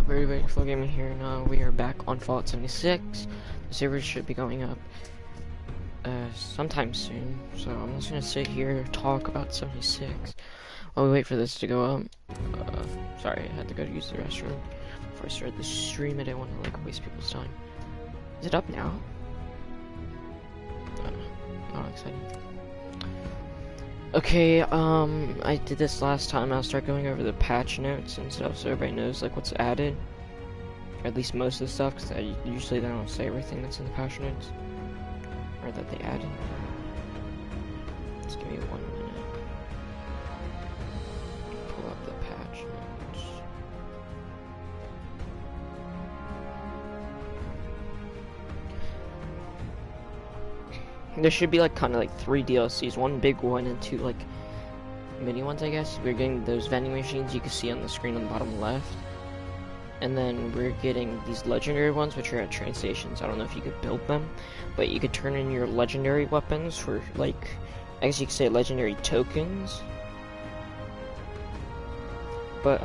Everybody, Flow Gaming here. Now we are back on Fallout 76. The servers should be going up sometime soon. So I'm just gonna sit here talk about 76 while we wait for this to go up. Sorry, I had to go to use the restroom before I started the stream. I didn't want to waste people's time. Is it up now? Not exciting. Okay, I did this last time. I'll start going over the patch notes and stuff so everybody knows what's added. Or at least most of the stuff, because usually they don't say everything that's in the patch notes. Or that they added. Just give me 1 minute. Pull up the patch notes. There should be kind of 3 DLCs, 1 big one and 2 mini ones, I guess. We're getting those vending machines you can see on the screen on the bottom left. And then we're getting these legendary ones, which are at train stations. I don't know if you could build them, but you could turn in your legendary weapons for I guess you could say legendary tokens. But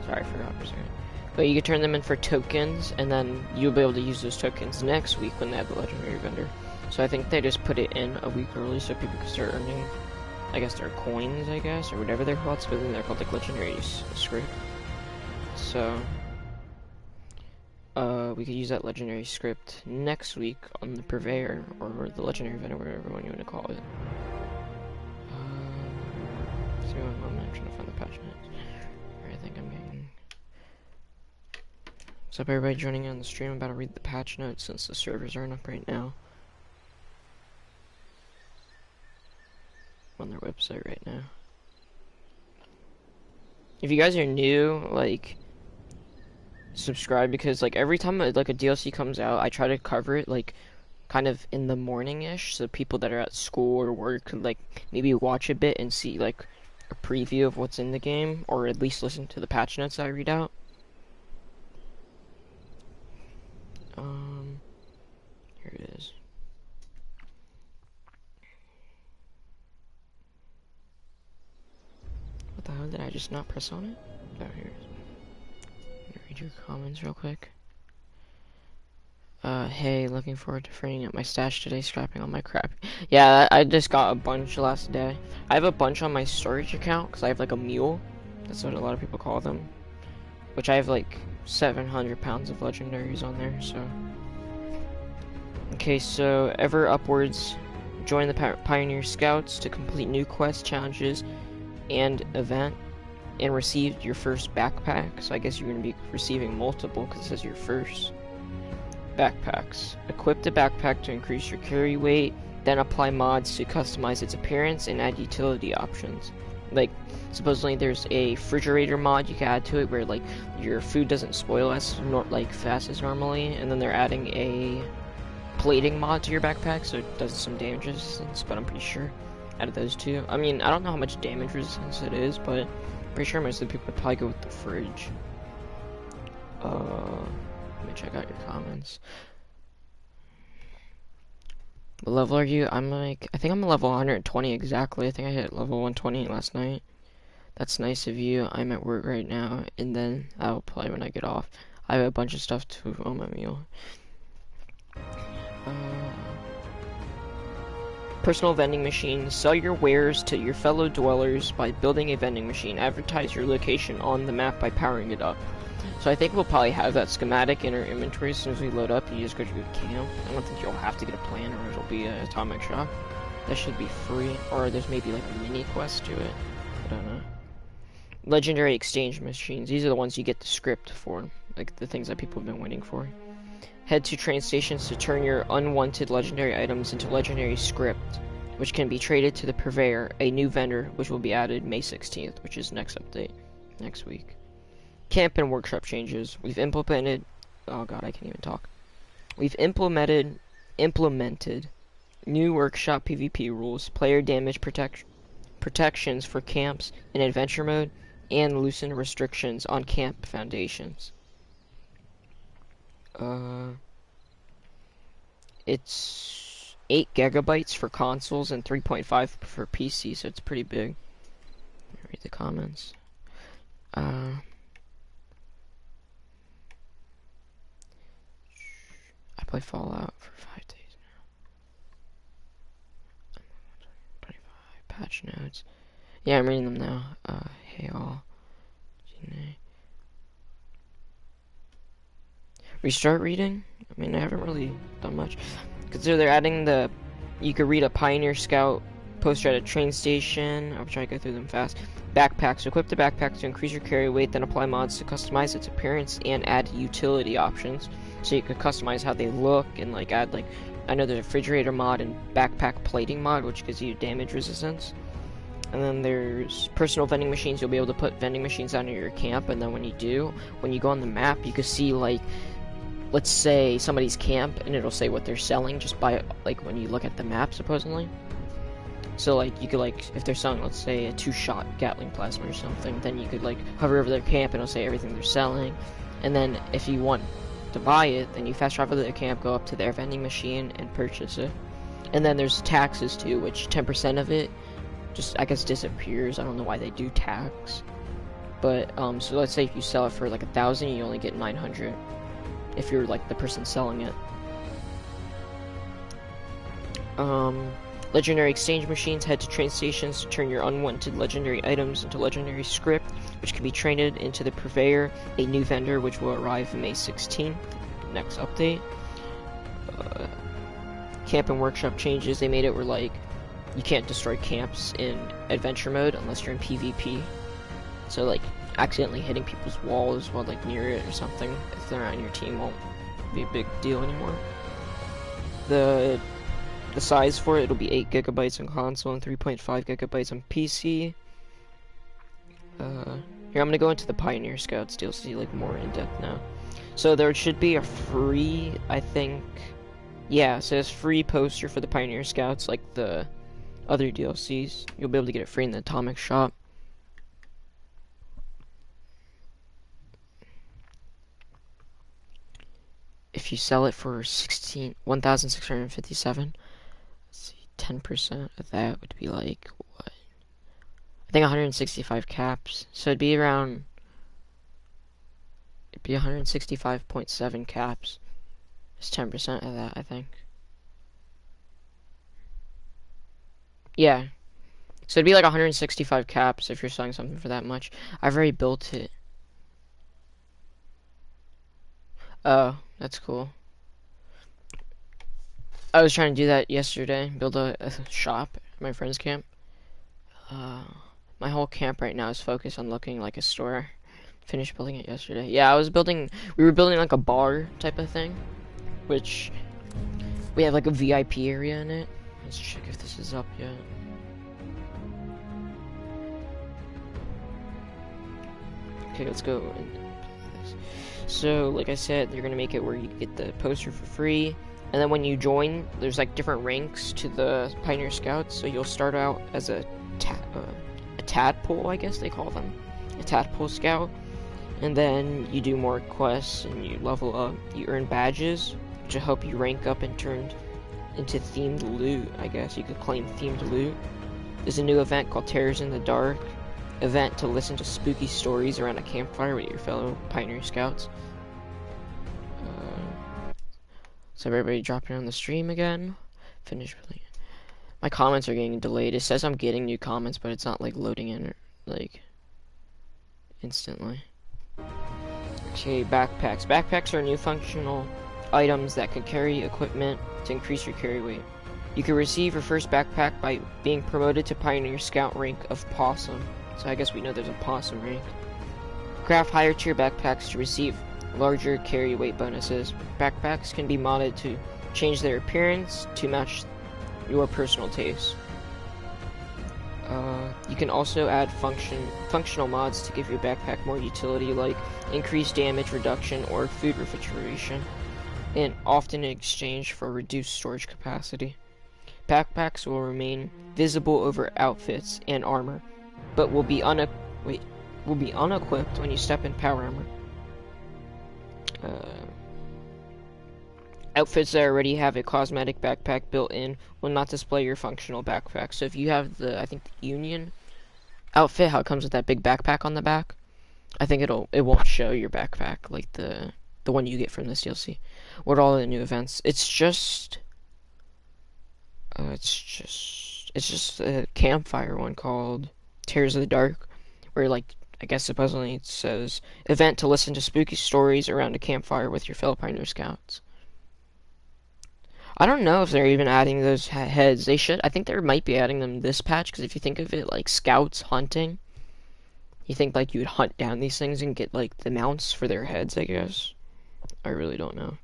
sorry, I forgot for a second. But you could turn them in for tokens, and then you'll be able to use those tokens next week when they have the legendary vendor. So I think they just put it in a week early so people can start earning, I guess, their coins, or whatever they're called. But then they're called legendary script. So we could use that legendary script next week on the purveyor or the legendary vendor, whatever one you want to call it. Just give me 1 moment. I'm trying to find the patch notes. I think I'm getting. What's up, everybody joining in on the stream? I'm about to read the patch notes since the servers aren't up right now. I'm on their website right now. If you guys are new, subscribe, because every time a DLC comes out, I try to cover it kind of in the morning-ish, so people that are at school or work could maybe watch a bit and see a preview of what's in the game, or at least listen to the patch notes that I read out. Here it is. What the hell, did I just not press on it? Oh, here it is. Let me read your comments real quick. Hey, looking forward to freeing up my stash today, scrapping all my crap. Yeah, I just got a bunch last day. I have a bunch on my storage account, because I have a mule. That's what a lot of people call them. Which I have 700 pounds of legendaries on there, so. Okay, so ever upwards, join the Pioneer Scouts to complete new quests, challenges, and event, and receive your first backpack. So I guess you're going to be receiving multiple because it says your first. Backpacks. Equip the backpack to increase your carry weight, then apply mods to customize its appearance and add utility options. Supposedly there's a refrigerator mod you can add to it where your food doesn't spoil as fast as normally, and then they're adding a plating mod to your backpack so it does some damage resistance, but I'm pretty sure out of those two. I mean, I don't know how much damage resistance it is, but I'm pretty sure most of the people would probably go with the fridge. Let me check out your comments. What level are you? I'm I think I'm a level 120 exactly. I think I hit level 120 last night. That's nice of you. I'm at work right now, and then I'll play when I get off. I have a bunch of stuff to on my meal. Personal vending machine. Sell your wares to your fellow dwellers by building a vending machine. Advertise your location on the map by powering it up. So I think we'll probably have that schematic in our inventory as soon as we load up. You just go to your camp. I don't think you'll have to get a plan, or it'll be an atomic shop. That should be free, or there's maybe a mini quest to it. I don't know. Legendary exchange machines. These are the ones you get the script for, the things that people have been waiting for. Head to train stations to turn your unwanted legendary items into legendary script, which can be traded to the purveyor, a new vendor, which will be added May 16th, which is next update, next week. Camp and workshop changes. We've implemented. Oh god, I can't even talk. We've implemented new workshop PvP rules, player damage protections for camps in adventure mode, and loosened restrictions on camp foundations. It's 8 gigabytes for consoles and 3.5 for PC, so it's pretty big. Read the comments. I play Fallout for 5 days now. 25 patch notes. Yeah, I'm reading them now. Hey all. Restart reading? I mean, I haven't really done much. Consider they're adding the... You could read a Pioneer Scout poster at a train station. I'll try to go through them fast. Backpacks. Equip the backpack to increase your carry weight, then apply mods to customize its appearance and add utility options. So you could customize how they look and like add like... I know there's a refrigerator mod and backpack plating mod, which gives you damage resistance. And then there's personal vending machines. You'll be able to put vending machines down in your camp, and then when you do, when you go on the map, you can see like... Let's say somebody's camp, and it'll say what they're selling just by, like, when you look at the map, supposedly. So, like, you could, like, if they're selling, let's say, a 2-shot Gatling plasma or something, then you could, like, hover over their camp, and it'll say everything they're selling. And then, if you want to buy it, then you fast travel to their camp, go up to their vending machine, and purchase it. And then there's taxes, too, which 10% of it just, I guess, disappears. I don't know why they do tax. But, so let's say if you sell it for, like, 1,000, you only get 900. If you're like the person selling it. Legendary exchange machines. Head to train stations to turn your unwanted legendary items into legendary script, which can be traded into the Purveyor, a new vendor which will arrive May 16th. Next update. Camp and workshop changes. They made it where like you can't destroy camps in adventure mode unless you're in PvP. So like accidentally hitting people's walls while like near it or something, if they're on your team, won't be a big deal anymore. The size for it will be 8 gigabytes on console and 3.5 gigabytes on PC. Here I'm gonna go into the Pioneer Scouts DLC like more in depth now. So there should be a free, I think, yeah, it says free poster for the Pioneer Scouts like the other DLCs. You'll be able to get it free in the Atomic Shop. If you sell it for 1,657, let's see, 10% of that would be like, what? I think 165 caps. So it'd be around, it'd be 165.7 caps. It's 10% of that, I think. Yeah. So it'd be like 165 caps if you're selling something for that much. I've already built it. Oh, that's cool. I was trying to do that yesterday, build a shop at my friend's camp. My whole camp right now is focused on looking like a store. Finished building it yesterday. Yeah, we were building like a bar type of thing, which we have like a VIP area in it. Let's check if this is up yet. Okay, let's go into this. So, like I said, they're gonna make it where you get the poster for free, and then when you join, there's like different ranks to the Pioneer Scouts. So you'll start out as a tadpole, I guess they call them, a tadpole scout, and then you do more quests and you level up. You earn badges, which will help you rank up and turn into themed loot. I guess you could claim themed loot. There's a new event called Terrors in the Dark. Event to listen to spooky stories around a campfire with your fellow Pioneer Scouts. So everybody dropping on the stream again. Finish really. My comments are getting delayed. It says I'm getting new comments, but it's not like loading in like instantly. Okay, backpacks. Backpacks are new functional items that can carry equipment to increase your carry weight. You can receive your first backpack by being promoted to Pioneer Scout rank of Possum. So I guess we know there's a Possum rank. Craft higher tier backpacks to receive larger carry weight bonuses. Backpacks can be modded to change their appearance to match your personal taste. You can also add functional mods to give your backpack more utility, like increased damage reduction or food refrigeration, and often in exchange for reduced storage capacity. Backpacks will remain visible over outfits and armor, but will be unequipped when you step in power armor. Outfits that already have a cosmetic backpack built in will not display your functional backpack. So if you have the, I think the Union outfit, how it comes with that big backpack on the back, I think it won't show your backpack like the the one you get from this DLC. What are all the new events? It's just a campfire one called Tears of the Dark, where like I guess supposedly it says event to listen to spooky stories around a campfire with your fellow Pioneer Scouts. I don't know if they're even adding those heads. They should. I think they might be adding them this patch, because if you think of it like scouts hunting, you think like you would hunt down these things and get like the mounts for their heads, I guess. I really don't know.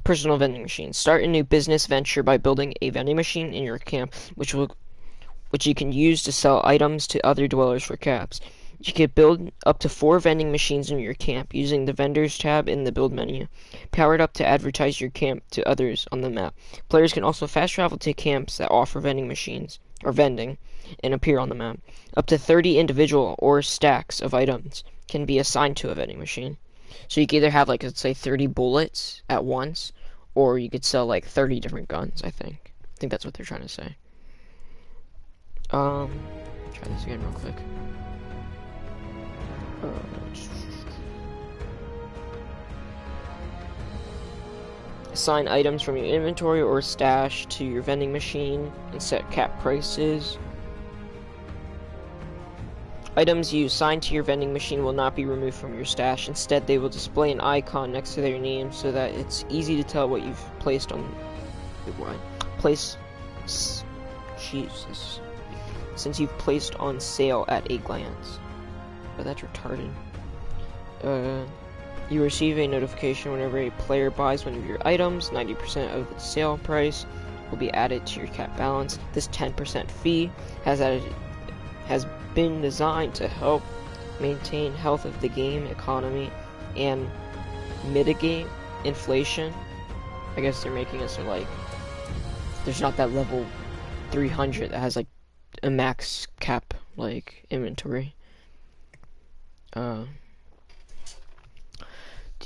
Personal vending machine. Start a new business venture by building a vending machine in your camp, which you can use to sell items to other dwellers for caps. You can build up to 4 vending machines in your camp using the Vendors tab in the Build menu. Powered up to advertise your camp to others on the map. Players can also fast travel to camps that offer vending machines, or vending, and appear on the map. Up to 30 individual or stacks of items can be assigned to a vending machine. So you can either have, like, let's say 30 bullets at once, or you could sell, like, 30 different guns, I think. I think that's what they're trying to say. Try this again real quick. Assign items from your inventory or stash to your vending machine and set cap prices. Items you assign to your vending machine will not be removed from your stash. Instead, they will display an icon next to their name so that it's easy to tell what you've placed on. Jesus. Since you've placed on sale at a glance. But that's retarded. You receive a notification whenever a player buys one of your items. 90% of the sale price will be added to your cap balance. This 10% fee has been designed to help maintain health of the game economy and mitigate inflation. I guess they're making it so like there's not that level 300 that has like a max cap like inventory. Do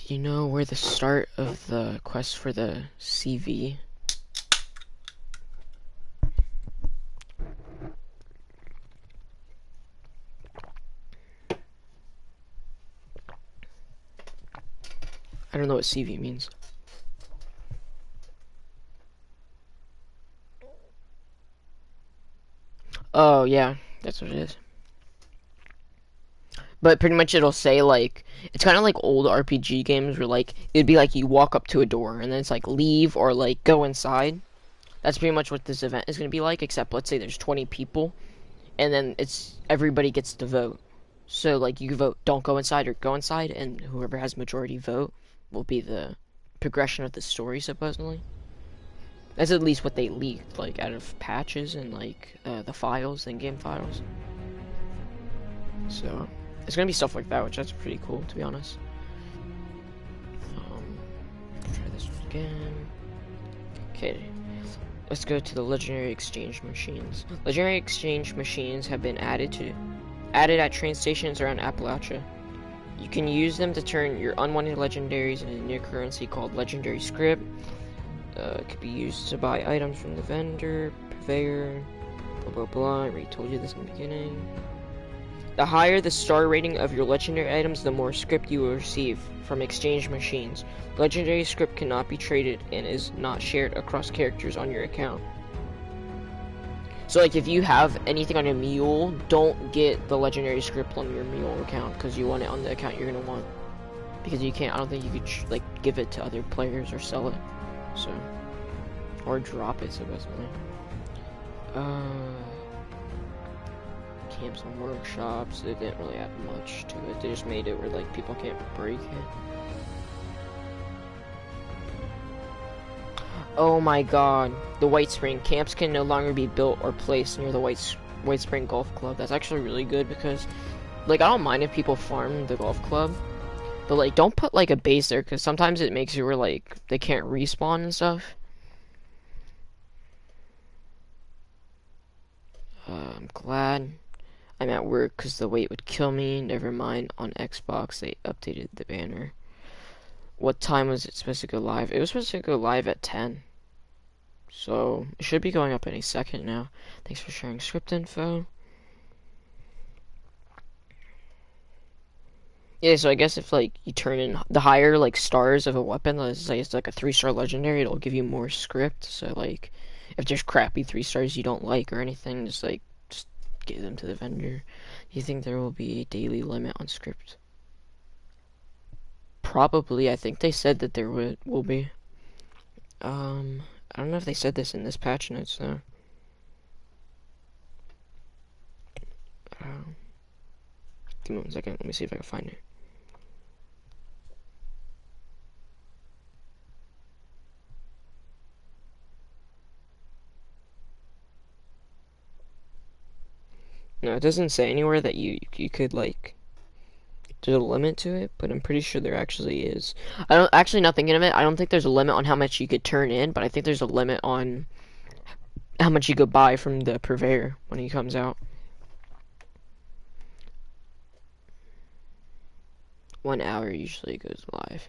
you know where the start of the quest for the CV? I don't know what CV means. Oh, yeah, that's what it is. But pretty much it'll say, like, it's kind of like old RPG games where, like, it'd be like you walk up to a door and then it's like leave or, like, go inside. That's pretty much what this event is going to be like, except let's say there's 20 people and then everybody gets to vote. So, like, you can vote don't go inside or go inside, and whoever has majority vote will be the progression of the story, supposedly. That's at least what they leaked, like, out of patches and, like, the files, the in-game files. So, it's gonna be stuff like that, which that's pretty cool, to be honest. Try this again. Okay, let's go to the Legendary Exchange Machines. Legendary Exchange Machines have been added at train stations around Appalachia. You can use them to turn your unwanted legendaries into a new currency called Legendary Script. It could be used to buy items from the vendor, purveyor, blah blah blah. I already told you this in the beginning. The higher the star rating of your legendary items, the more script you will receive from exchange machines. Legendary script cannot be traded and is not shared across characters on your account. So, like, if you have anything on a mule, don't get the legendary script on your mule account, because you want it on the account you're gonna want. Because you can't, I don't think you could, like, give it to other players or sell it. So, or drop it, supposedly. Camps and workshops, they didn't really add much to it. They just made it where, like, people can't break it. Oh my god, the White Spring. Camps can no longer be built or placed near the White Spring Golf Club. That's actually really good because, like, I don't mind if people farm the golf club, but, like, don't put, like, a base there, because sometimes it makes you where, like, they can't respawn and stuff. I'm glad I'm at work because the wait would kill me. Never mind, on Xbox they updated the banner. What time was it supposed to go live? It was supposed to go live at 10. So, it should be going up any second now. Thanks for sharing script info. Yeah, so I guess if like you turn in the higher like stars of a weapon, let's say it's like a 3-star legendary, it'll give you more script. So like if there's crappy 3 stars you don't like or anything, just give them to the vendor. Do you think there will be a daily limit on script? Probably. I think they said that there will be. I don't know if they said this in this patch notes though. Um, Give me 1 second. Let me see if I can find it. No, it doesn't say anywhere that you could like there's a limit to it, but I'm pretty sure there actually is. I don't actually not thinking of it. I don't think there's a limit on how much you could turn in, but I think there's a limit on how much you could buy from the purveyor when he comes out. 1 hour usually goes live.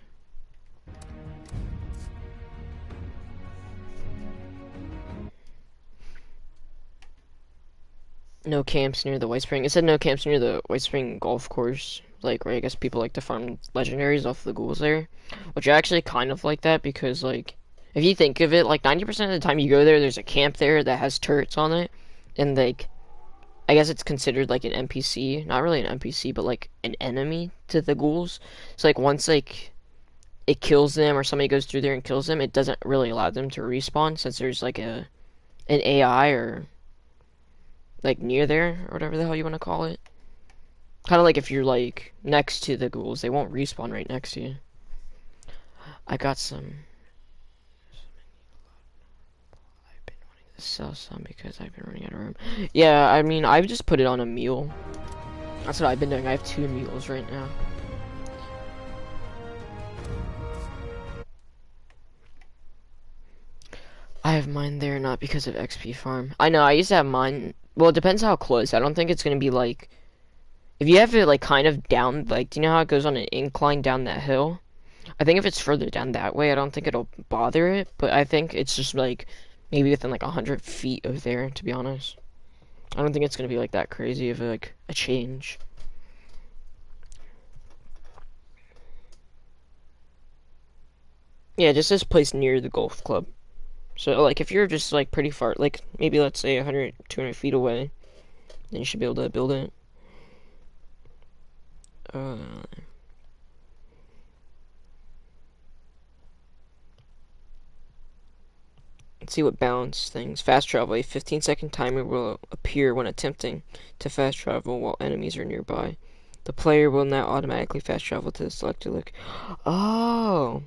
No camps near the White Spring. It said no camps near the White Spring golf course, like where I guess people like to farm legendaries off the ghouls there, which I actually kind of like that because like if you think of it, like 90% of the time you go there, there's a camp there that has turrets on it, and like I guess it's considered like an NPC, not really an NPC, but like an enemy to the ghouls. So like once like it kills them or somebody goes through there and kills them, it doesn't really allow them to respawn since there's like an AI or like near there or whatever the hell you want to call it. Kind of like if you're like next to the ghouls, they won't respawn right next to you. I got some. I've been wanting to sell some because I've been running out of room. Yeah, I mean I've just put it on a mule. That's what I've been doing. I have 2 mules right now. I have mine there not because of XP farm. I know I used to have mine. Well, it depends how close. I don't think it's gonna be like if you have it like kind of down, like do you know how it goes on an incline down that hill? I think if it's further down that way, I don't think it'll bother it. But I think it's just like maybe within like 100 feet of there. To be honest, I don't think it's gonna be like that crazy of like a change. Yeah, just this place near the golf club. So like if you're just like pretty far, like maybe let's say 100, 200 feet away, then you should be able to build it. Uh, let's see what balance things. Fast travel. A 15-second timer will appear when attempting to fast travel while enemies are nearby. The player will now automatically fast travel to the selected look. Oh.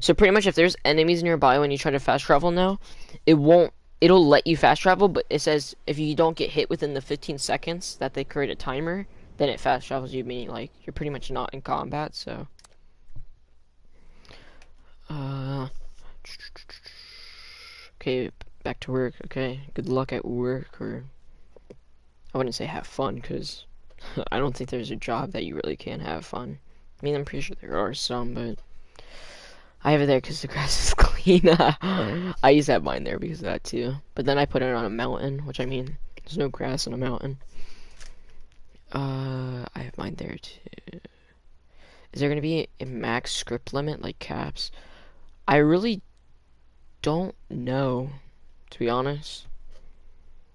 So pretty much if there's enemies nearby when you try to fast travel now, it won't it'll let you fast travel, but it says if you don't get hit within the 15 seconds that they create a timer, then it fast travels you, meaning like you're pretty much not in combat, so uh okay, back to work. Okay, good luck at work, or I wouldn't say have fun because I don't think there's a job that you really can have fun. I mean, I'm pretty sure there are some, but I have it there because the grass is clean. I used to have mine there because of that too. But then I put it on a mountain, which I mean, there's no grass on a mountain. I have mine there too. Is there gonna be a max script limit like caps? I really don't know, to be honest.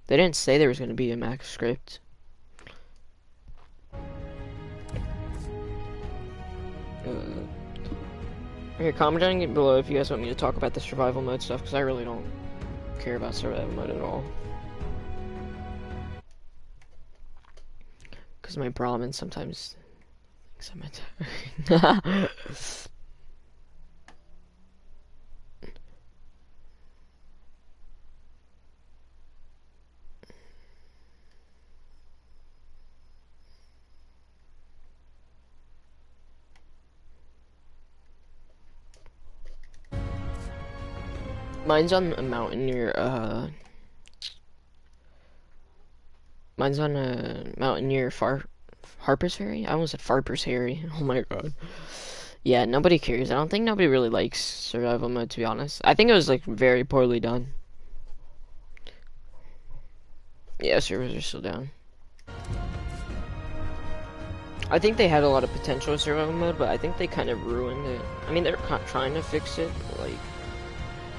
They didn't say there was gonna be a max script. Okay, comment down below if you guys want me to talk about the survival mode stuff, because I really don't care about survival mode at all. Because my Brahmin sometimes thinks I'm a Mine's on a mountain near, mine's on a mountain near Harper's Ferry? I almost said Farper's Ferry. Oh my god. Yeah, nobody cares. I don't think nobody really likes survival mode, to be honest. I think it was, like, very poorly done. Yeah, servers are still down. I think they had a lot of potential with survival mode, but I think they kind of ruined it. I mean, they're trying to fix it, but like,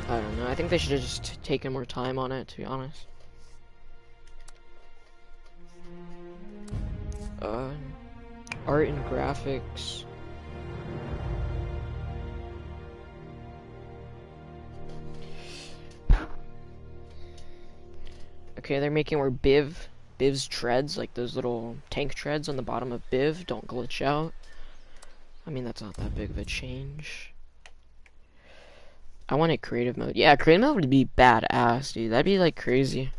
I don't know. I think they should have just taken more time on it, to be honest. Art and graphics. Okay, they're making where Biv's treads, like those little tank treads on the bottom of Biv, don't glitch out. I mean, that's not that big of a change. I wanted creative mode. Yeah, creative mode would be badass, dude. That'd be like crazy.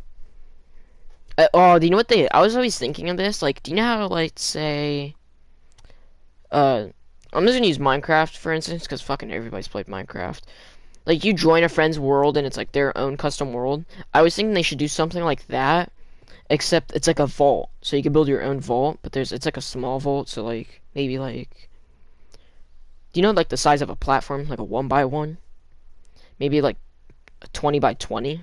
Oh, do you know what I was always thinking of this. Like, do you know how, like, say, I'm just gonna use Minecraft for instance, because fucking everybody's played Minecraft. Like, you join a friend's world and it's like their own custom world. I was thinking they should do something like that, except it's like a vault. So you can build your own vault, but it's like a small vault, so like maybe like, do you know like the size of a platform, like a 1x1? Maybe like a 20x20.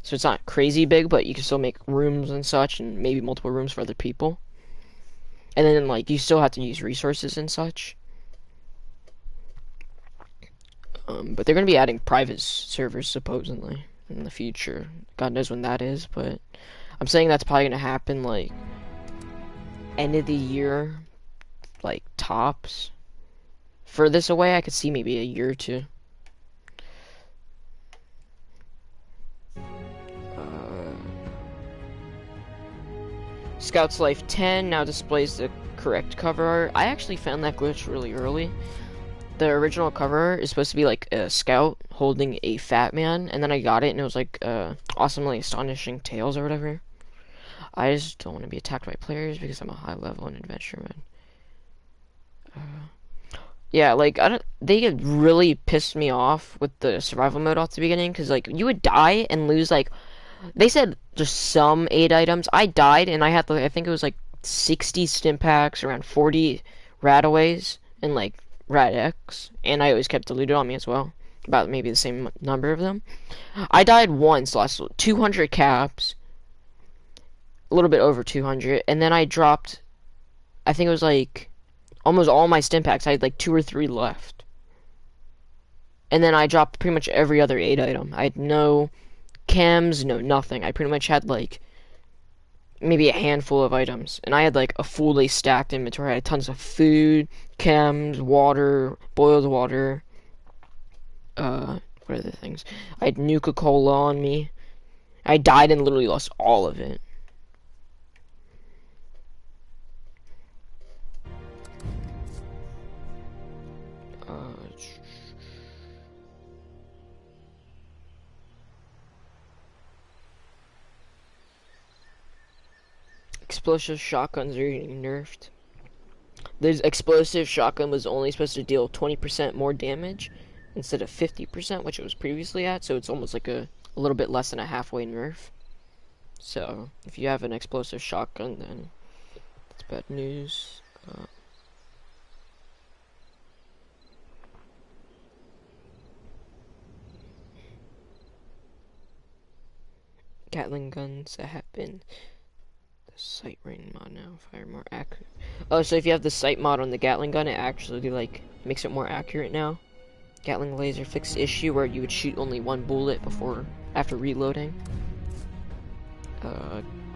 So it's not crazy big, but you can still make rooms and such, and maybe multiple rooms for other people. And then like you still have to use resources and such. But they're gonna be adding private servers supposedly in the future. God knows when that is, but I'm saying that's probably gonna happen like end of the year, like tops. Furthest away, I could see maybe a year or two. Scout's Life 10 now displays the correct cover art. I actually found that glitch really early. The original cover art is supposed to be like a scout holding a fat man, and then I got it and it was like awesomely astonishing tales or whatever. I just don't want to be attacked by players because I'm a high level in adventure mode. Yeah, like they really pissed me off with the survival mode off the beginning, because like you would die and lose like, they said just some 8 items. I died and I had like, I think it was like 60 stim packs, around 40 rataways, and like Rad-X, and I always kept diluted on me as well, about maybe the same number of them. I died once, lost 200 caps, a little bit over 200, and then I dropped, I think it was like almost all my stim packs. I had like 2 or 3 left, and then I dropped pretty much every other 8 item. I had no chems, no nothing. I pretty much had like maybe a handful of items, and I had like a fully stacked inventory. I had tons of food, chems, water, boiled water, what other things? I had Nuka-Cola on me. I died and literally lost all of it. Explosive shotguns are getting nerfed. The explosive shotgun was only supposed to deal 20% more damage instead of 50%, which it was previously at, so it's almost like a little bit less than a halfway nerf. So, if you have an explosive shotgun, then it's bad news. Gatling guns that have been sight ring mod now, fire more accurate. Oh, so if you have the sight mod on the Gatling gun, it actually like makes it more accurate now. Gatling laser fixed issue where you would shoot only 1 bullet after reloading.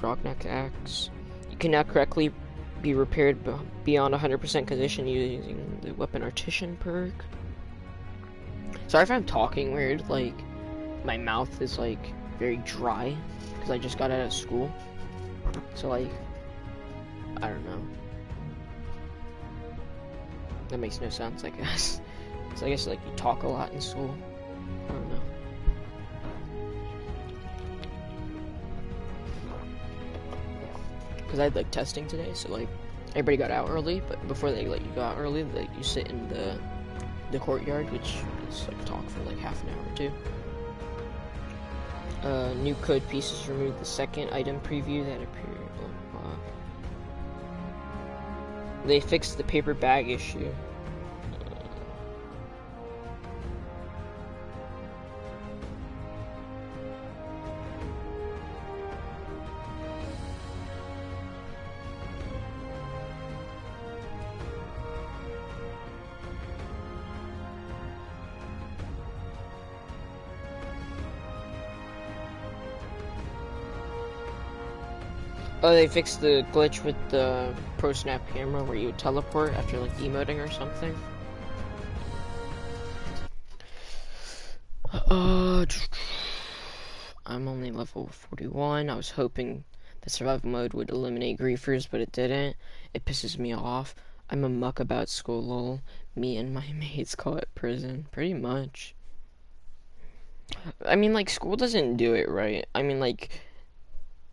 Grognak axe. You can now correctly be repaired beyond 100% condition using the weapon artisan perk. Sorry if I'm talking weird, like my mouth is like very dry because I just got out of school. So like, I don't know. That makes no sense, I guess. So I guess like you talk a lot in school. I don't know. Because I had like testing today, so like everybody got out early, but before they let you go out early, like you sit in the courtyard, which is like talk for like half an hour or 2. New code pieces remove the second item preview that appeared. They fixed the paper bag issue. Oh, they fixed the glitch with the Pro Snap camera where you would teleport after like emoting or something. I'm only level 41. I was hoping the survival mode would eliminate griefers, but it didn't. It pisses me off. I'm a muck about school, lol. Me and my mates call it prison. Pretty much. I mean, like, school doesn't do it right. I mean, like,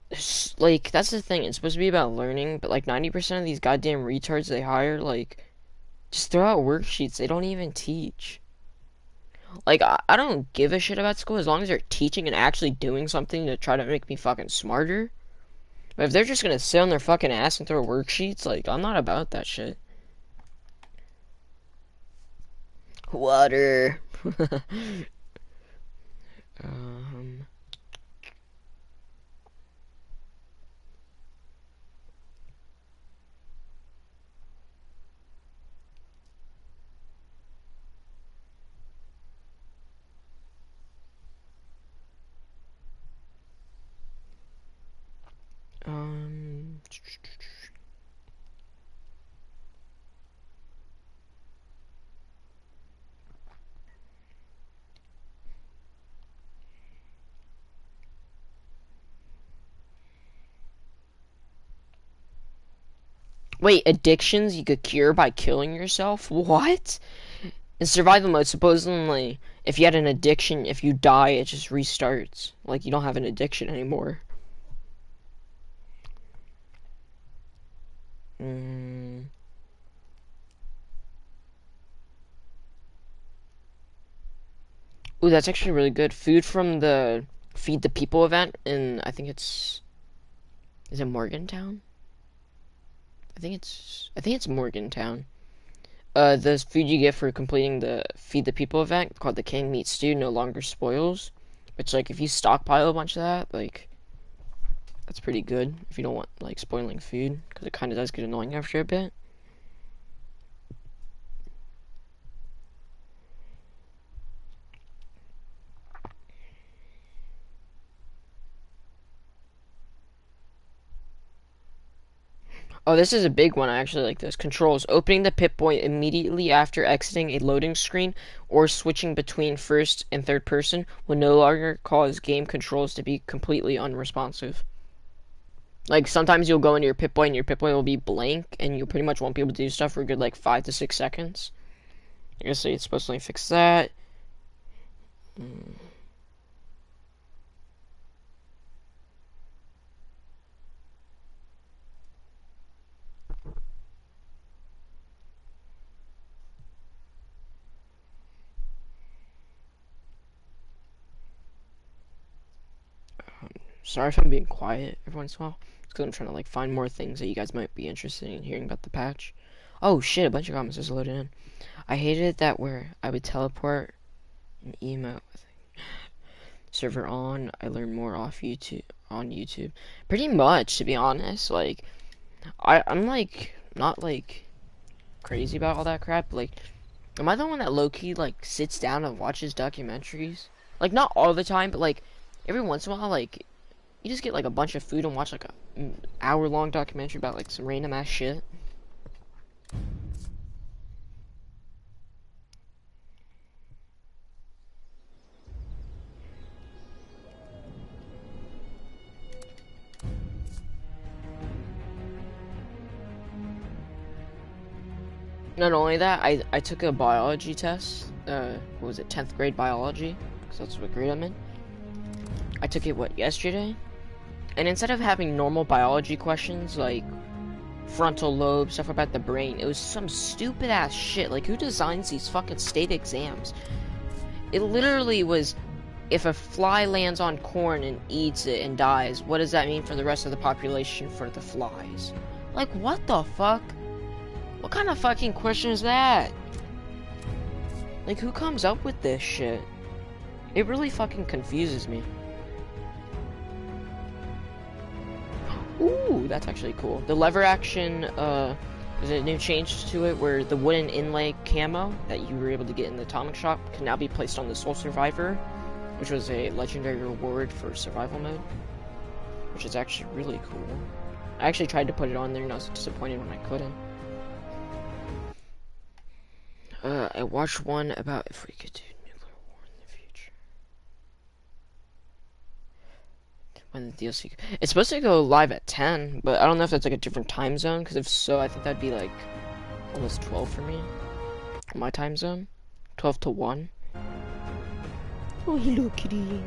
that's the thing. It's supposed to be about learning, but, like, 90% of these goddamn retards they hire, like, just throw out worksheets. They don't even teach. Like, I don't give a shit about school as long as they're teaching and actually doing something to try to make me fucking smarter. But if they're just gonna sit on their fucking ass and throw worksheets, like, I'm not about that shit. Water. um... Um... Wait, addictions you could cure by killing yourself? What? In survival mode, supposedly, if you had an addiction, if you die, it just restarts. Like, you don't have an addiction anymore. Ooh, that's actually really good. Food from the Feed the People event in, I think it's... Is it Morgantown? I think it's Morgantown. The food you get for completing the Feed the People event, called the Canned Meat Stew, no longer spoils. Which, like, if you stockpile a bunch of that, like, that's pretty good. If you don't want, like, spoiling food, because it kind of does get annoying after a bit. Oh, this is a big one. I actually like this. Controls. Opening the Pip-Boy immediately after exiting a loading screen or switching between first and third person will no longer cause game controls to be completely unresponsive. Like, sometimes you'll go into your Pip-Boy and your Pip-Boy will be blank and you pretty much won't be able to do stuff for a good, like, 5 to 6 seconds. I guess it's supposed to fix that. Sorry if I'm being quiet every once in a while. It's because I'm trying to, like, find more things that you guys might be interested in hearing about the patch. Oh, shit, a bunch of comments just loaded in. I hated that where I would teleport an emote. Server on, I learned more off YouTube, on YouTube. Pretty much, to be honest. Like, I'm, like, not, like, crazy about all that crap. Like, am I the one that low-key, like, sits down and watches documentaries? Like, not all the time, but, like, every once in a while, like, you just get like a bunch of food and watch like a hour-long documentary about like some random ass shit. Not only that, I took a biology test. What was it, 10th grade biology? Because that's what grade I'm in. I took it, what, yesterday? And instead of having normal biology questions like frontal lobe, stuff about the brain, it was some stupid ass shit. Like, who designs these fucking state exams? It literally was, if a fly lands on corn and eats it and dies, what does that mean for the rest of the population for the flies? Like, what the fuck? What kind of fucking question is that? Like, who comes up with this shit? It really fucking confuses me. Ooh, that's actually cool. The lever action, there's a new change to it where the wooden inlay camo that you were able to get in the Atomic Shop can now be placed on the Soul Survivor, which was a legendary reward for survival mode, which is actually really cool. I actually tried to put it on there and I was disappointed when I couldn't. I watched one about if we could do nuclear war in the future. When the DLC... It's supposed to go live at 10, but I don't know if that's like a different time zone, because if so, I think that'd be like almost 12 for me. My time zone. 12 to 1. Oh, hello, kitty.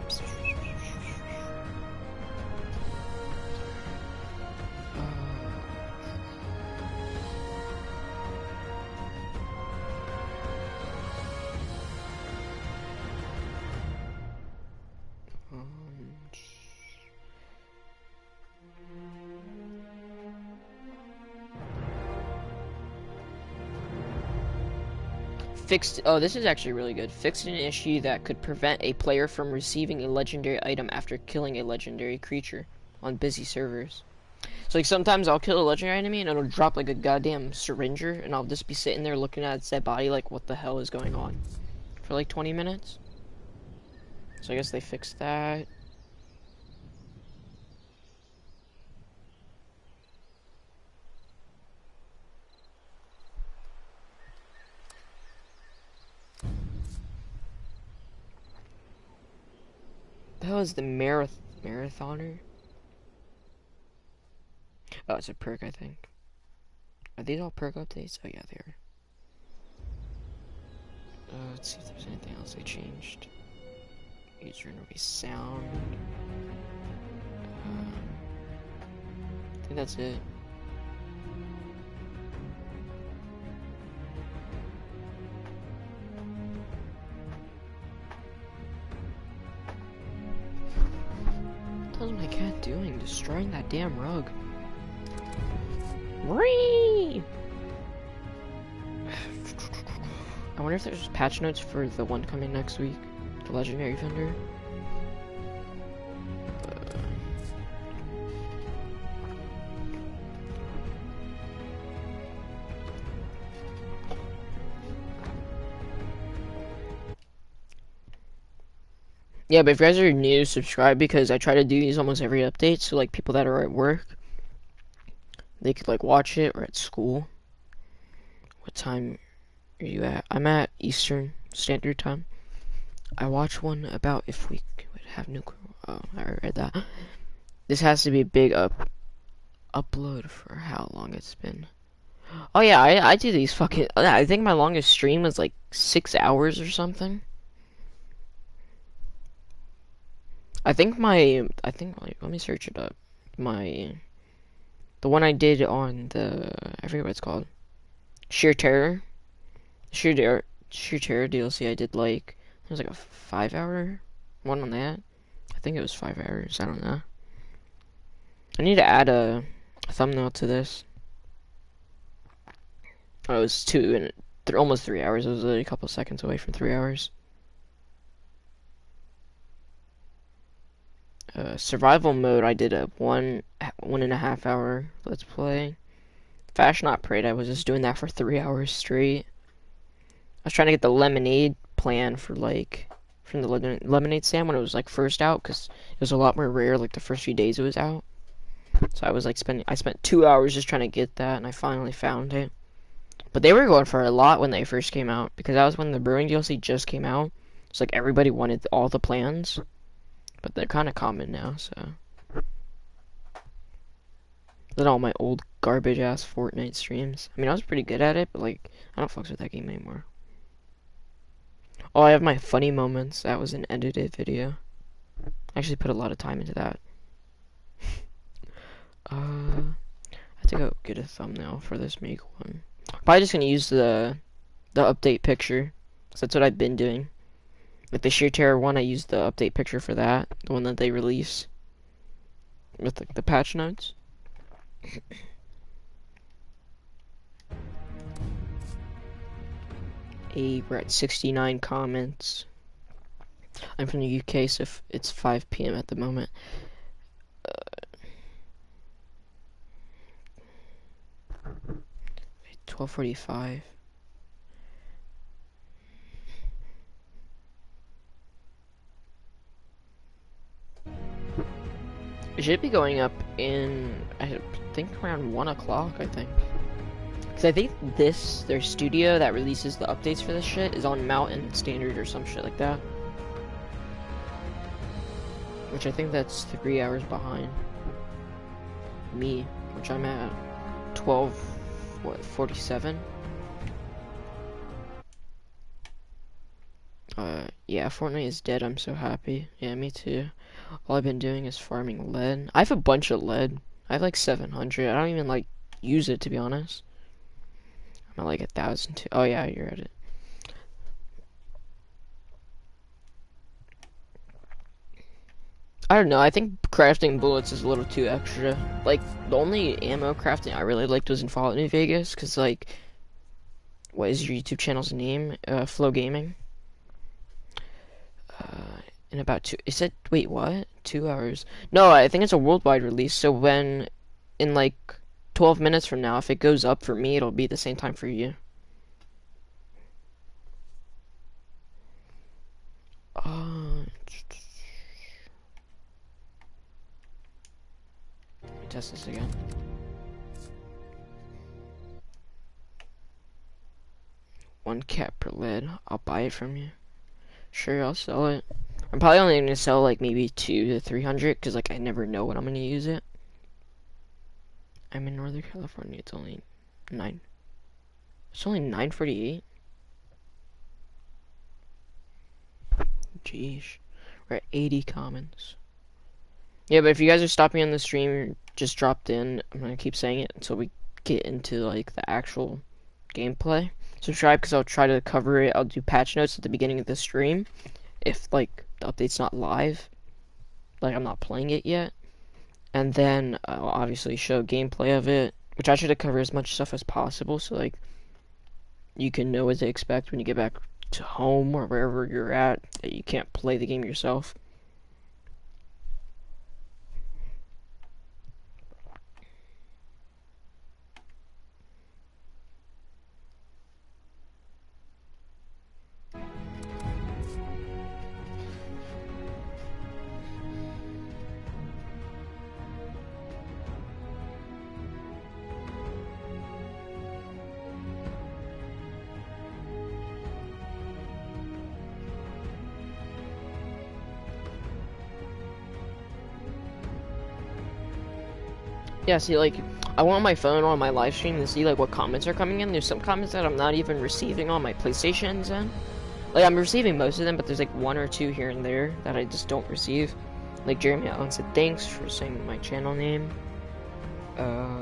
Fixed. Oh, this is actually really good. Fixed an issue that could prevent a player from receiving a legendary item after killing a legendary creature on busy servers. So like sometimes I'll kill a legendary enemy and it'll drop like a goddamn syringer, and I'll just be sitting there looking at its dead body like, what the hell is going on? For like 20 minutes. So I guess they fixed that. The hell is the marathoner? Oh, it's a perk, I think. Are these all perk updates? Oh yeah, they are. Let's see if there's anything else they changed. User interface sound. I think that's it. What is my cat doing? Destroying that damn rug. Whee! I wonder if there's patch notes for the one coming next week, the legendary vendor. Yeah, but if you guys are new, subscribe, because I try to do these almost every update, so like people that are at work, they could like watch it, or at school. What time are you at? I'm at Eastern Standard Time. I watched one about if we would have nuclear. Oh, I read that. This has to be a big upload for how long it's been. Oh yeah, I do these fucking. I think my longest stream was like 6 hours or something. I think like, let me search it up. The one I did on the, I forget what it's called. Sheer Terror DLC. I did like, it was like a 5-hour one on that. I think it was 5 hours. I don't know. I need to add a thumbnail to this. Oh, it was almost 3 hours. It was a couple seconds away from 3 hours. Survival mode, I did a 1.5 hour let's play. Fashion Not Parade, I was just doing that for 3 hours straight. I was trying to get the lemonade plan for like from the lemonade stand when it was like first out, because it was a lot more rare like the first few days it was out. So I spent 2 hours just trying to get that, and I finally found it. But they were going for a lot when they first came out, because that was when the Brewing DLC just came out. It's like everybody wanted all the plans, but they're kind of common now, so. Then all my old garbage ass Fortnite streams. I mean, I was pretty good at it, but like, I don't fucks with that game anymore. Oh, I have my funny moments. That was an edited video. I actually put a lot of time into that. I have to go get a thumbnail for this make one. Probably just gonna use the update picture, 'cause that's what I've been doing. With the Sheer Terror one, I used the update picture for that, the one that they release with the patch notes. We're at 69 comments. I'm from the UK, so it's 5 p.m. at the moment. 12:45. It should be going up in, I think, around 1 o'clock, I think. Because I think their studio that releases the updates for this shit is on Mountain Standard or some shit like that. Which I think that's 3 hours behind me, which I'm at 47? Yeah, Fortnite is dead, I'm so happy. Yeah, me too. All I've been doing is farming lead. I have a bunch of lead. I have like 700. I don't even like use it, to be honest. I'm at like 1,000 too. Oh yeah, you're at it. I don't know, I think crafting bullets is a little too extra. Like, the only ammo crafting I really liked was in Fallout New Vegas, because like, what is your YouTube channel's name? Flow Gaming. In about it said, wait, what? 2 hours? No, I think it's a worldwide release, so when, in like 12 minutes from now, if it goes up for me, it'll be the same time for you. Let me test this again. One cap per lead. I'll buy it from you. Sure, I'll sell it. I'm probably only gonna sell like maybe 200 to 300 because like I never know when I'm gonna use it. I'm in Northern California. It's only 9. It's only 9:48. Jeez, we're at 80 comments. Yeah, but if you guys are stopping on the stream, just dropped in. I'm gonna keep saying it until we get into like the actual gameplay. Subscribe because I'll try to cover it. I'll do patch notes at the beginning of the stream if like the update's not live, like I'm not playing it yet, and then I'll obviously show gameplay of it, which I try to cover as much stuff as possible so like you can know what to expect when you get back to home or wherever you're at that you can't play the game yourself. Yeah, see, like, I want my phone on my live stream to see, like, what comments are coming in. There's some comments that I'm not even receiving on my PlayStation's end. Like, I'm receiving most of them, but there's, like, 1 or 2 here and there that I just don't receive. Like, Jeremy Allen said, thanks for saying my channel name. I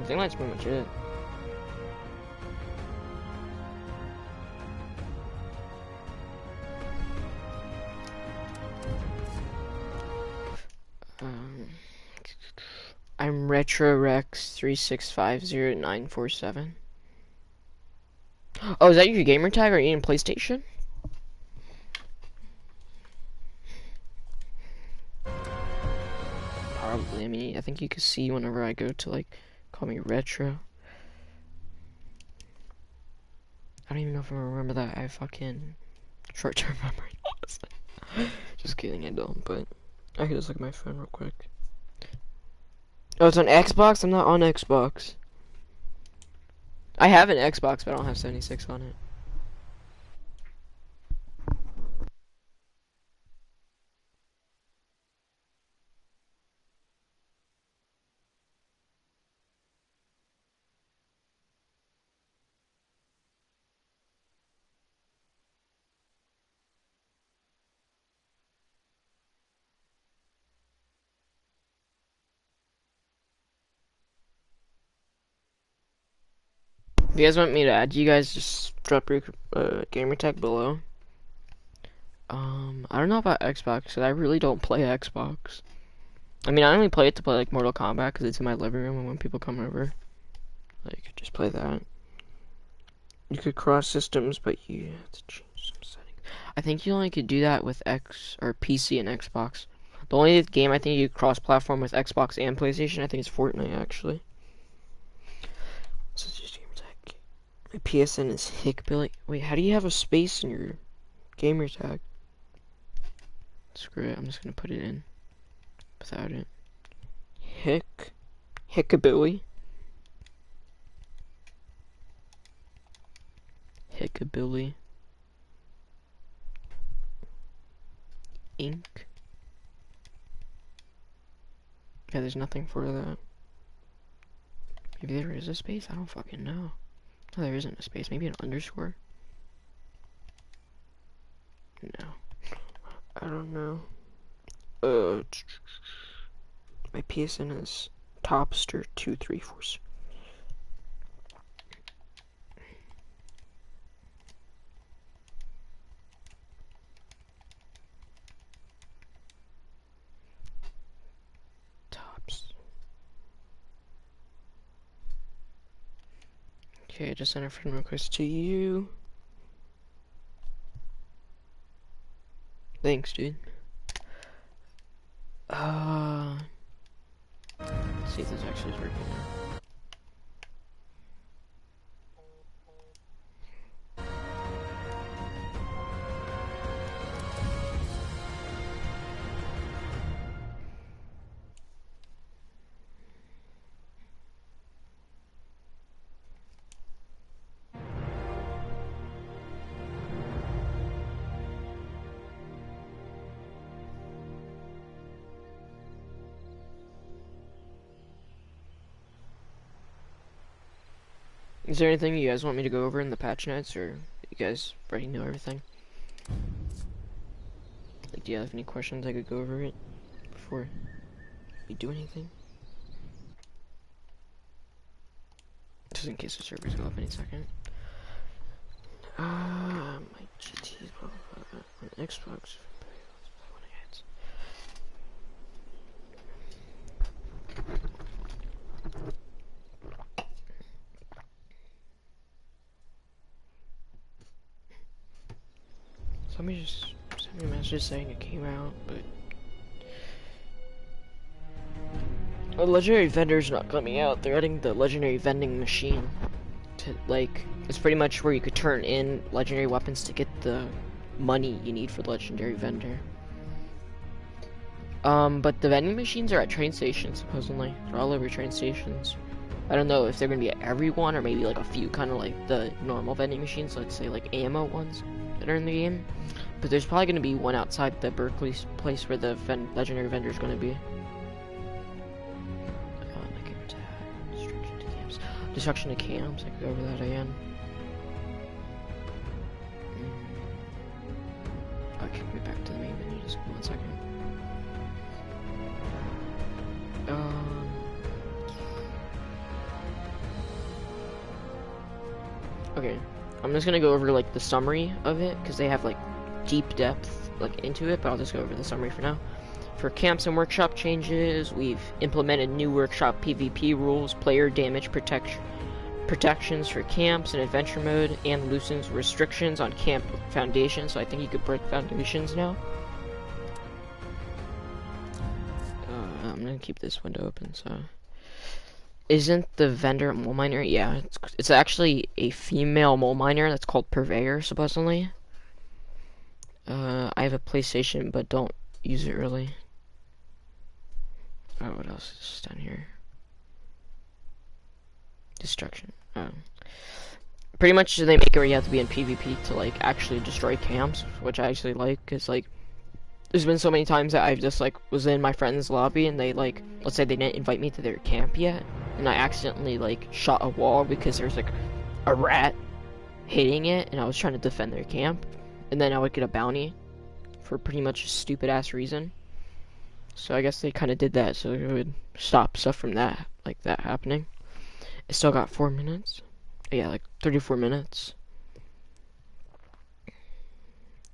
think that's pretty much it. I'm RetroRex36500947. Oh, is that your gamer tag? Are you in PlayStation? Probably. I mean, I think you can see whenever I go to like call me Retro. I don't even know if I remember that. I have fucking short-term memory. Just kidding, I don't. But I can just look at my phone real quick. Oh, it's on Xbox? I'm not on Xbox. I have an Xbox, but I don't have 76 on it. If you guys want me to add you guys, just drop your gamer tag below. I don't know about Xbox, because I really don't play Xbox. I mean, I only play it to play like Mortal Kombat, because it's in my living room, and when people come over, like, just play that. You could cross systems, but you have to change some settings. I think you only could do that with PC and Xbox. The only game I think you cross-platform with Xbox and PlayStation, I think, is Fortnite, actually. My PSN is Hickbilly. Wait, how do you have a space in your gamer tag? Screw it, I'm just gonna put it in without it. Hickabilly. Hickabilly. Ink. Yeah, there's nothing for that. Maybe there is a space? I don't fucking know. No, there isn't a space. Maybe an underscore? No. I don't know. My PSN is Topster234. Tops. Okay, I just sent a friend request to you. Thanks, dude. Let's see if this actually is working now. Is there anything you guys want me to go over in the patch notes, or you guys already know everything? Like, do you have any questions I could go over it before we do anything? Just in case the servers go up any second. My GT on Xbox. Somebody just sent me a message saying it came out, but the legendary vendor's not coming out. They're adding the legendary vending machine to, like, it's pretty much where you could turn in legendary weapons to get the money you need for the legendary vendor. But the vending machines are at train stations, supposedly. They're all over train stations. I don't know if they're gonna be at every one or maybe like a few, kind of like the normal vending machines, let's say like ammo ones that are in the game. But there's probably gonna be one outside the Berkeley place where the legendary vendor is gonna be. Destruction to camps. Destruction to camps. I could go over that again. Okay, get back to the main menu. Just 1 second. Okay, I'm just gonna go over like the summary of it because they have like deep depth like into it, but I'll just go over the summary for now. For camps and workshop changes, we've implemented new workshop PvP rules, player damage protections for camps and adventure mode, and loosens restrictions on camp foundations. So I think you could break foundations now. I'm gonna keep this window open. So, isn't the vendor a mole miner? Yeah, it's actually a female mole miner that's called Purveyor, supposedly. I have a PlayStation, but don't use it really. Oh, what else is down here? Destruction. Oh. Pretty much they make it where you have to be in PvP to like actually destroy camps, which I actually like, cause like there's been so many times that I've just like was in my friend's lobby and they like, let's say they didn't invite me to their camp yet, and I accidentally like shot a wall because there's like a rat hitting it, and I was trying to defend their camp, and then I would get a bounty for pretty much a stupid ass reason. So I guess they kind of did that so it would stop stuff from that, like that happening. It still got 4 minutes. Yeah, like 34 minutes.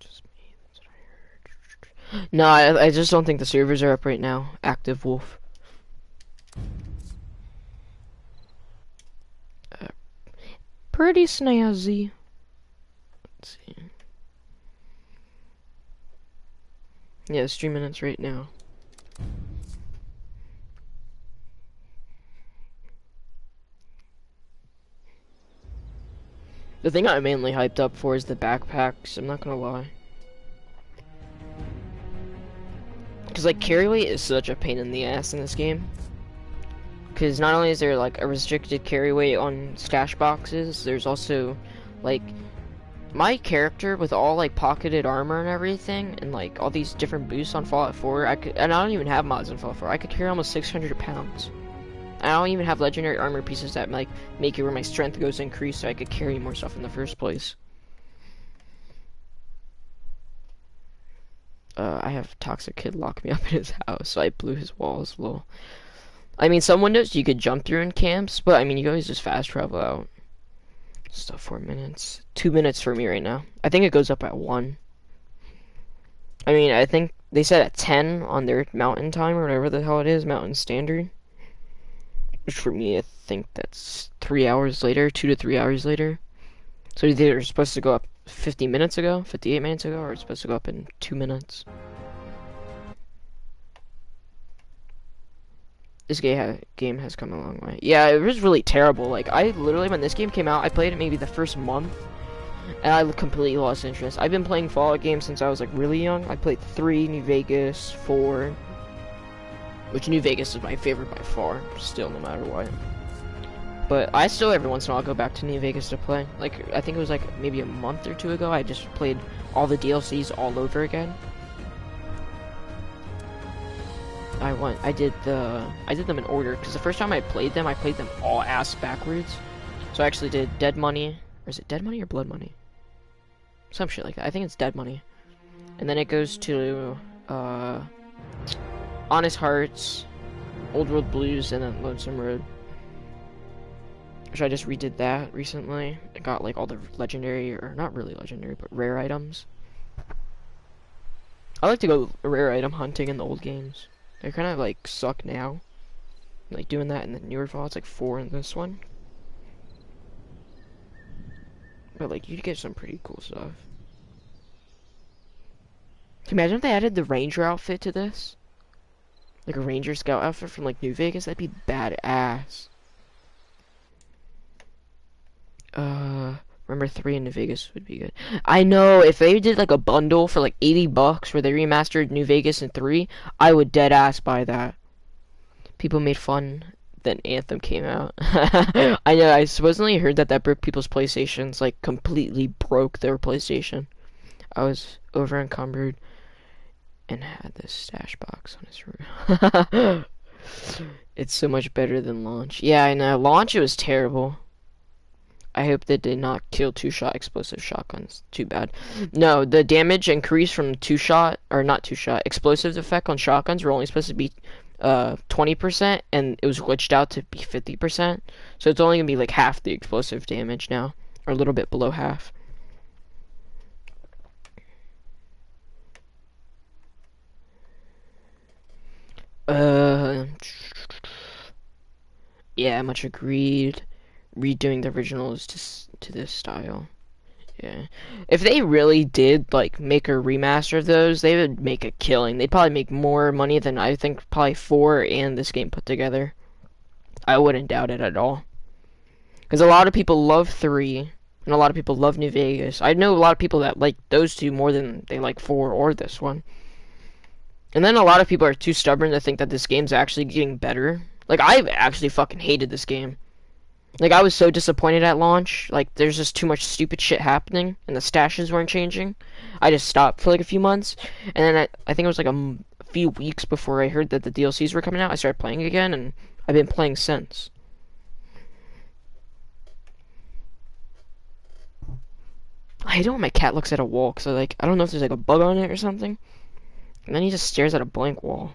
Just me, that's what I heard. No, I just don't think the servers are up right now. Active Wolf. Pretty snazzy. Let's see. Yeah, it's 3 minutes right now. The thing I'm mainly hyped up for is the backpacks, I'm not gonna lie. Because, like, carry weight is such a pain in the ass in this game. Because not only is there, like, a restricted carry weight on stash boxes, there's also, like, my character with all, like, pocketed armor and everything, and, like, all these different boosts on Fallout 4, and I don't even have mods on Fallout 4, I could carry almost 600 pounds. I don't even have legendary armor pieces that, like, make it where my strength goes increased so I could carry more stuff in the first place. I have Toxic Kid lock me up in his house, so I blew his walls, lol. I mean, some windows you could jump through in camps, but I mean, you can always just fast travel out. Still 4 minutes. 2 minutes for me right now. I think it goes up at 1. I mean, I think they said at 10 on their mountain time or whatever the hell it is, mountain standard. Which for me, I think that's 3 hours later, 2 to 3 hours later. So either it's supposed to go up 50 minutes ago, 58 minutes ago, or it's supposed to go up in 2 minutes. This game has come a long way. Yeah, it was really terrible. Like, I literally, when this game came out, I played it maybe the first month, and I completely lost interest. I've been playing Fallout games since I was, like, really young. I played 3, New Vegas, 4, which New Vegas is my favorite by far, still, no matter what. But I still, every once in a while, go back to New Vegas to play. Like, I think it was, like, maybe a month or 2 ago, I just played all the DLCs all over again. I did them in order, because the first time I played them all ass backwards. So I actually did Dead Money, or is it Dead Money or Blood Money? Some shit like that. I think it's Dead Money. And then it goes to, Honest Hearts, Old World Blues, and then Lonesome Road. Which I just redid that recently. I got, like, all the legendary, or not really legendary, but rare items. I like to go rare item hunting in the old games. They kind of, like, suck now. Like, doing that in the newer Fallout, it's like 4 in this one. But, like, you get some pretty cool stuff. Can you imagine if they added the Ranger outfit to this? Like a Ranger Scout outfit from, like, New Vegas? That'd be badass. Remember 3 in New Vegas would be good. I know, if they did, like, a bundle for, like, 80 bucks where they remastered New Vegas in 3, I would dead ass buy that. People made fun. Then Anthem came out. I know, I supposedly heard that broke people's PlayStations, like, completely broke their PlayStation. I was over encumbered and had this stash box on his room. It's so much better than launch. Yeah, I know. Launch, it was terrible. I hope they did not kill 2-shot explosive shotguns. Too bad. No, the damage increase from 2-shot, or not 2-shot, explosive effect on shotguns were only supposed to be 20%, and it was glitched out to be 50%. So it's only gonna be like half the explosive damage now, or a little bit below half. Yeah, much agreed. Redoing the originals to this style. Yeah. If they really did, like, make a remaster of those, they would make a killing. They'd probably make more money than I think probably 4 and this game put together. I wouldn't doubt it at all. Because a lot of people love 3, and a lot of people love New Vegas. I know a lot of people that like those 2 more than they like 4 or this one. And then a lot of people are too stubborn to think that this game's actually getting better. Like, I actually fucking hated this game. Like, I was so disappointed at launch. Like, there's just too much stupid shit happening, and the stashes weren't changing. I just stopped for, like, a few months, and then I think it was, like, a few weeks before I heard that the DLCs were coming out, I started playing again, and I've been playing since. I hate it when my cat looks at a wall, because I don't know if there's, like, a bug on it or something. And then he just stares at a blank wall.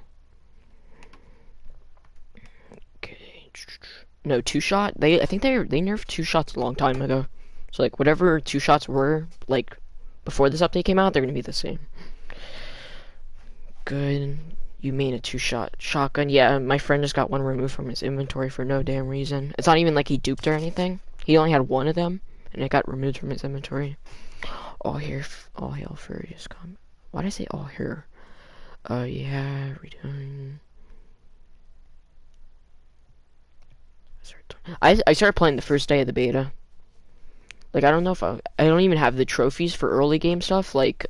No, 2-shot. I think they nerfed 2-shots a long time ago. So, like, whatever 2-shots were, like, before this update came out, they're gonna be the same. Good. You mean a 2-shot shotgun? Yeah, my friend just got one removed from his inventory for no damn reason. It's not even like he duped or anything. He only had one of them, and it got removed from his inventory. All hail Furious Combat. Why did I say all here? Yeah, redoing. I started playing the first day of the beta. Like, I don't know if I don't even have the trophies for early game stuff. Like,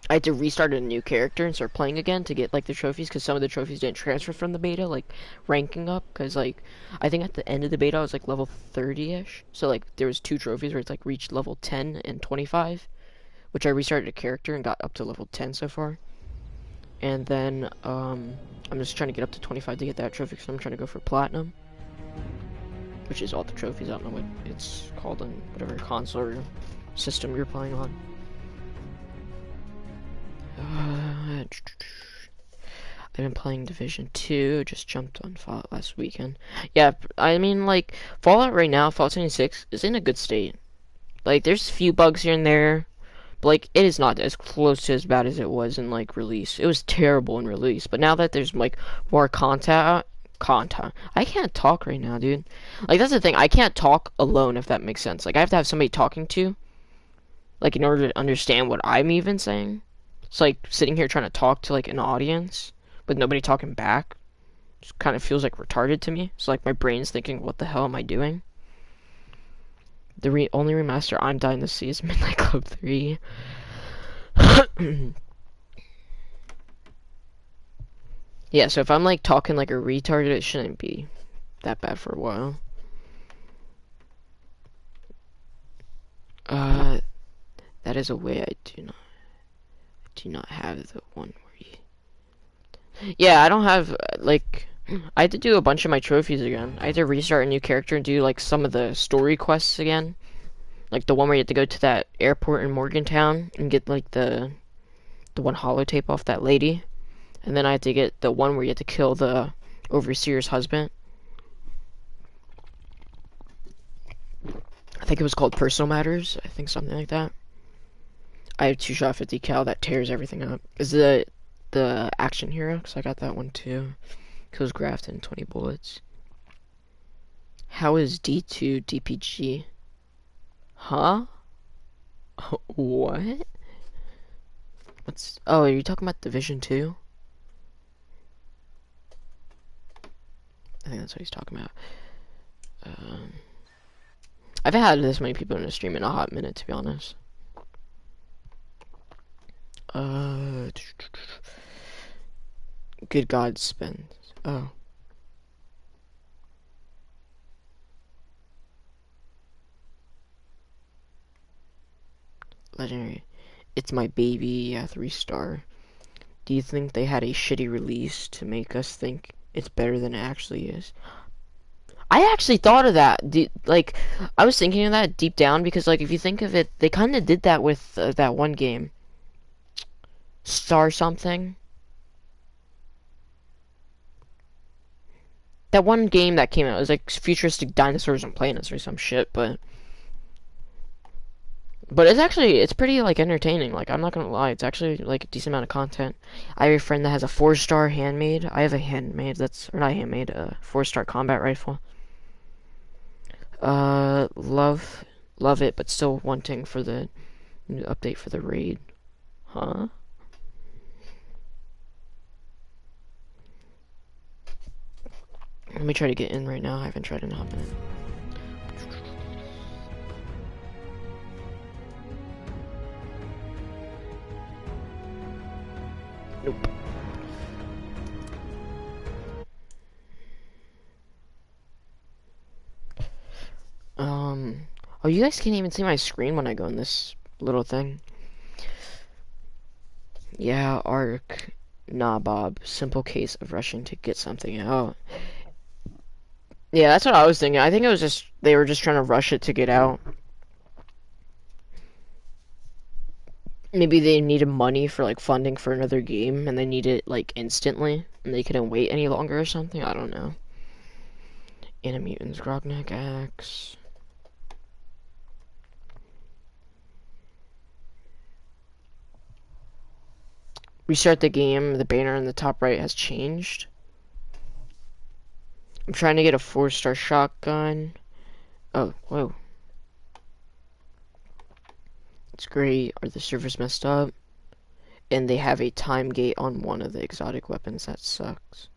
I had to restart a new character and start playing again to get like the trophies because some of the trophies didn't transfer from the beta, like ranking up. Because like I think at the end of the beta I was like level 30ish, so like there was two trophies where it's like reached level 10 and 25, which I restarted a character and got up to level 10 so far. And then I'm just trying to get up to 25 to get that trophy because I'm trying to go for platinum, which is all the trophies. I don't know what it's called on whatever console or system you're playing on. I've been playing Division 2, just jumped on Fallout last weekend. Yeah, I mean, like, Fallout right now, Fallout 76, is in a good state. Like, there's a few bugs here and there, but, like, it is not as close to as bad as it was in, like, release. It was terrible in release, but now that there's, like, more content. I can't talk right now, dude. Like, that's the thing, I can't talk alone, if that makes sense. Like, I have to have somebody talking to, like, in order to understand what I'm even saying. It's like sitting here trying to talk to like an audience, but nobody talking back. Just kind of feels like retarded to me. It's like my brain's thinking, what the hell am I doing? The only remaster I'm dying to see is Midnight Club 3. Yeah, so if I'm like talking like a retard, it shouldn't be that bad for a while. That is a way I do not have the one where you... Yeah, I don't have, like... I had to do a bunch of my trophies again. I had to restart a new character and do, like, some of the story quests again. Like, the one where you have to go to that airport in Morgantown and get, like, the one holotape off that lady. And then I had to get the one where you have to kill the overseer's husband. I think it was called Personal Matters. I think something like that. I have 2-shot 50 cal that tears everything up. Is it the action hero? Because I got that one too. Kills Grafton in 20 bullets. How is D2 DPG? Huh? What? What's... Oh, are you talking about Division 2? I think that's what he's talking about. I've had this many people in a stream in a hot minute, to be honest. Good God, spend. Oh. Legendary. It's my baby, yeah, 3-star. Do you think they had a shitty release to make us think it's better than it actually is? I actually thought of that. Like, I was thinking of that deep down because, like, if you think of it, they kind of did that with that one game. Star something. That one game that came out, it was like futuristic dinosaurs and planets or some shit, but it's pretty like entertaining. Like, I'm not gonna lie, it's actually like a decent amount of content. I have a friend that has a 4-star handmade. I have a handmade or not handmade, a 4-star combat rifle. Love it, but still wanting for the new update for the raid. Huh? Let me try to get in right now. I haven't tried in a hot minute. Nope. Oh, you guys can't even see my screen when I go in this little thing. Yeah, Ark. Nah, Bob. Simple case of rushing to get something out. Yeah, that's what I was thinking. I think it was just, they were just trying to rush it to get out. Maybe they needed money for, like, funding for another game, and they need it, like, instantly, and they couldn't wait any longer or something. I don't know. Animutants, Grognak Axe. Restart the game. The banner in the top right has changed. I'm trying to get a 4-star shotgun. Oh, whoa. It's great. Are the servers messed up? And they have a time gate on one of the exotic weapons. That sucks.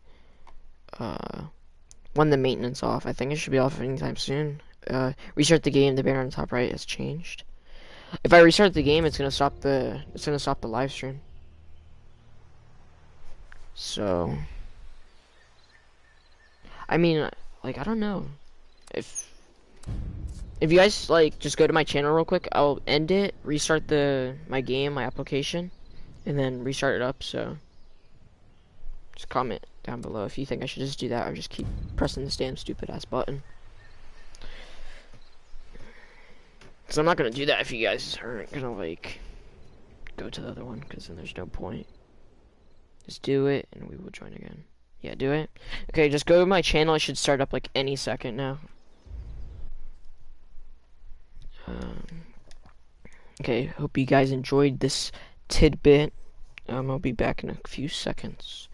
When the maintenance off. I think it should be off anytime soon. Restart the game. The banner on the top right has changed. If I restart the game, it's gonna stop the live stream. So, I mean, like, I don't know if you guys like just go to my channel real quick. I'll end it, restart my game, my application, and then restart it up. So, just comment down below if you think I should just do that or just keep pressing this damn stupid ass button. Because I'm not gonna do that if you guys aren't gonna like go to the other one, because then there's no point. Just do it and we will join again. Yeah, do it. Okay, just go to my channel. It should start up like any second now. Okay, hope you guys enjoyed this tidbit. I'll be back in a few seconds.